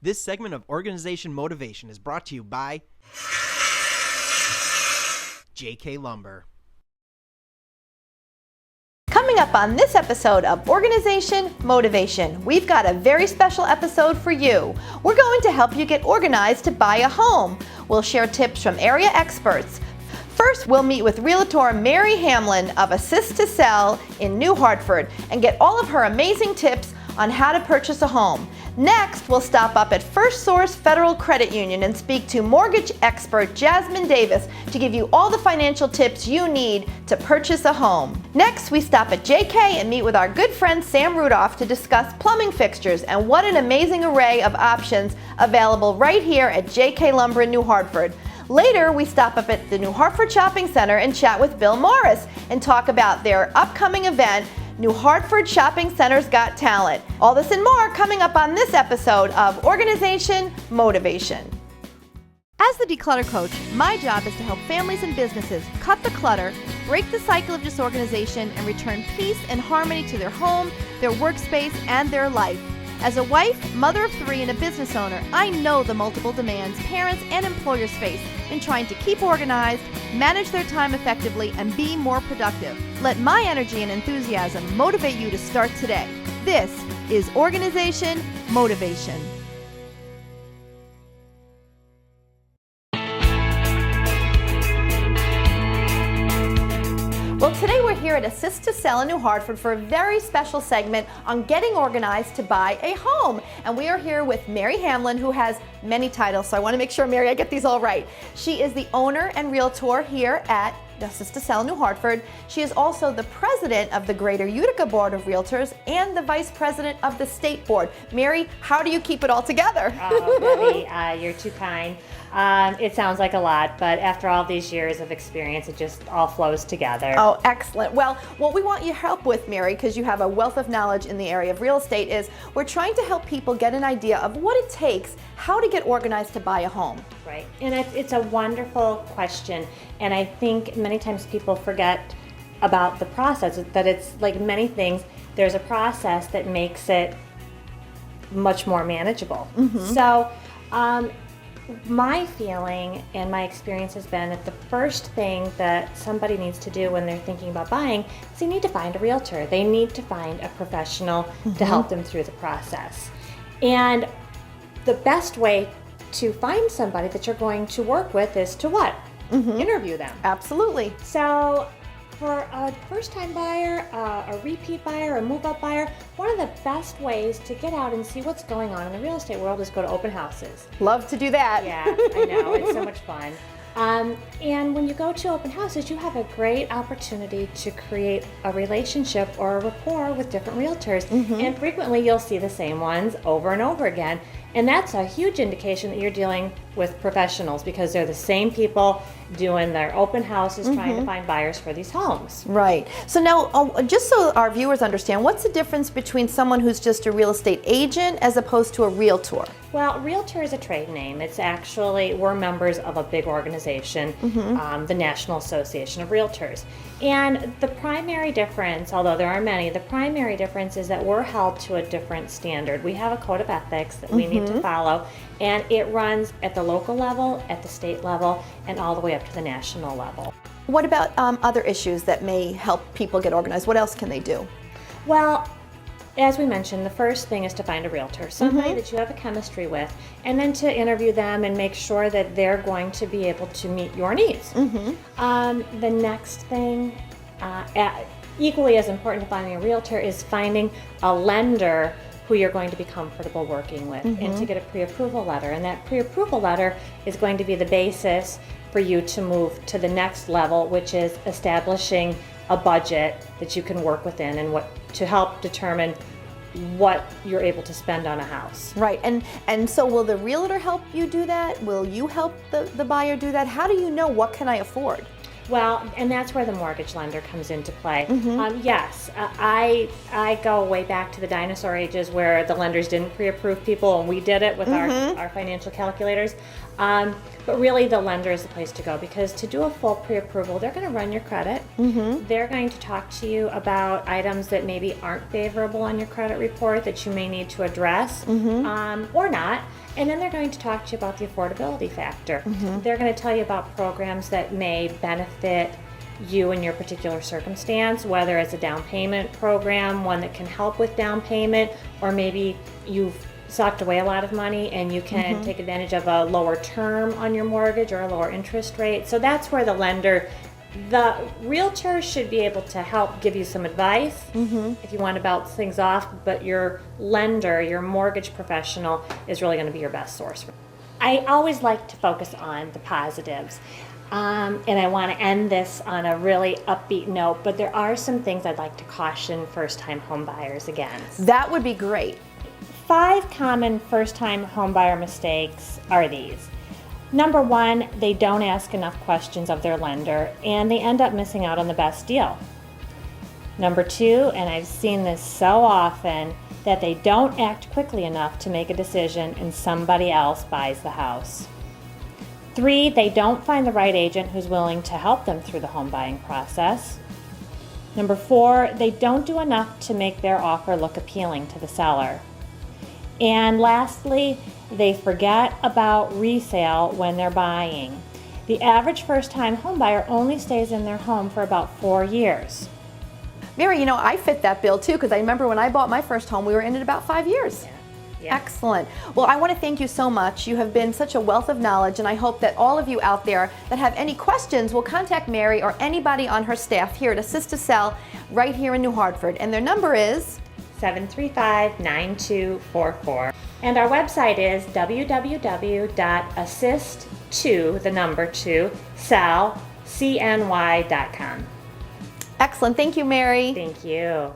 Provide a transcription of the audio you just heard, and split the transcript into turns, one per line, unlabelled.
This segment of Organization Motivation is brought to you by JK Lumber.
Coming up on this episode of Organization Motivation, we've got a very special episode for you. We're going to help you get organized to buy a home. We'll share tips from area experts. First, we'll meet with Realtor Mary Hamlin of Assist2Sell in New Hartford and get all of her amazing tips on how to purchase a home. Next, we'll stop up at First Source Federal Credit Union and speak to mortgage expert Jasmine Davis to give you all the financial tips you need to purchase a home. Next, we stop at JK and meet with our good friend Sam Rudolph to discuss plumbing fixtures and what an amazing array of options available right here at JK Lumber in New Hartford. Later, we stop up at the New Hartford Shopping Center and chat with Bill Morris and talk about their upcoming event, New Hartford Shopping Center's Got Talent. All this and more coming up on this episode of Organization Motivation. As the Declutter Coach, my job is to help families and businesses cut the clutter, break the cycle of disorganization, and return peace and harmony to their home, their workspace, and their life. As a wife, mother of 3, and a business owner, I know the multiple demands parents and employers face in trying to keep organized, manage their time effectively, and be more productive. Let my energy and enthusiasm motivate you to start today. This is Organization Motivation. Well, today we're here at Assist2Sell in New Hartford for a very special segment on getting organized to buy a home. And we are here with Mary Hamlin, who has many titles, so I want to make sure, Mary, I get these all right. She is the owner and realtor here at Assist2Sell New Hartford. She is also the president of the Greater Utica Board of Realtors and the vice president of the state board. Mary, how do you keep it all together?
Oh, Betty, you're too kind. It sounds like a lot, but after all these years of experience, it just all flows together.
Oh, excellent. Well, what we want your help with, Mary, because you have a wealth of knowledge in the area of real estate, is we're trying to help people get an idea of what it takes, how to get organized to buy a home.
Right, and it's a wonderful question, and I think many times people forget about the process, that it's like many things, there's a process that makes it much more manageable. Mm-hmm. So, my feeling and my experience has been that the first thing that somebody needs to do when they're thinking about buying is they need to find a realtor. They need to find a professional to help them through the process. And the best way to find somebody that you're going to work with is to what? Interview them.
Absolutely.
So for a first-time buyer, a repeat buyer, a move-up buyer, one of the best ways to get out and see what's going on in the real estate world is go to open houses.
Love to do that.
Yeah, I know. It's so much fun. And when you go to open houses, you have a great opportunity to create a relationship or a rapport with different realtors. And frequently you'll see the same ones over and over again. And that's a huge indication that you're dealing with professionals, because they're the same people doing their open houses, trying to find buyers for these homes.
Right. So now, just so our viewers understand, what's the difference between someone who's just a real estate agent as opposed to a realtor?
Well, realtor is a trade name. It's actually, we're members of a big organization, the National Association of Realtors. And the primary difference, although there are many, the primary difference is that we're held to a different standard. We have a code of ethics that we need to follow, and it runs at the local level, at the state level, and all the way up to the national level.
What about other issues that may help people get organized? What else can they do?
Well, as we mentioned, the first thing is to find a realtor, somebody that you have a chemistry with, and then to interview them and make sure that they're going to be able to meet your needs. The next thing, equally as important to finding a realtor, is finding a lender who you're going to be comfortable working with, and to get a pre-approval letter. And that pre-approval letter is going to be the basis for you to move to the next level, which is establishing a budget that you can work within and what to help determine what you're able to spend on a house.
Right, and so will the realtor help you do that? Will you help the buyer do that? How do you know what can I afford?
Well, and that's where the mortgage lender comes into play. Yes, I go way back to the dinosaur ages where the lenders didn't pre-approve people, and we did it with our financial calculators. But really, the lender is the place to go, because to do a full pre-approval, they're going to run your credit. They're going to talk to you about items that maybe aren't favorable on your credit report that you may need to address, or not. And then they're going to talk to you about the affordability factor. They're going to tell you about programs that may benefit you in your particular circumstance, whether it's a down payment program, one that can help with down payment, or maybe you've socked away a lot of money and you can take advantage of a lower term on your mortgage or a lower interest rate. So that's where the realtor should be able to help give you some advice if you want to bounce things off, but your lender, your mortgage professional, is really going to be your best source. I always like to focus on the positives, and I want to end this on a really upbeat note, but there are some things I'd like to caution first-time home buyers against.
That would be great.
5 common first-time home buyer mistakes are these. Number 1, they don't ask enough questions of their lender and they end up missing out on the best deal. Number 2, and I've seen this so often, that they don't act quickly enough to make a decision and somebody else buys the house. 3, they don't find the right agent who's willing to help them through the home buying process. Number 4, they don't do enough to make their offer look appealing to the seller. And lastly, they forget about resale when they're buying. The average first-time home buyer only stays in their home for about 4 years.
Mary, you know, I fit that bill too, because I remember when I bought my first home, we were in it about 5 years.
Yeah.
Excellent. Well, I want to thank you so much. You have been such a wealth of knowledge, and I hope that all of you out there that have any questions will contact Mary or anybody on her staff here at Assist2Sell right here in New Hartford. And their number is
735-9244. And our website is www.assist2sell.com.
excellent. Thank you, Mary.
Thank you.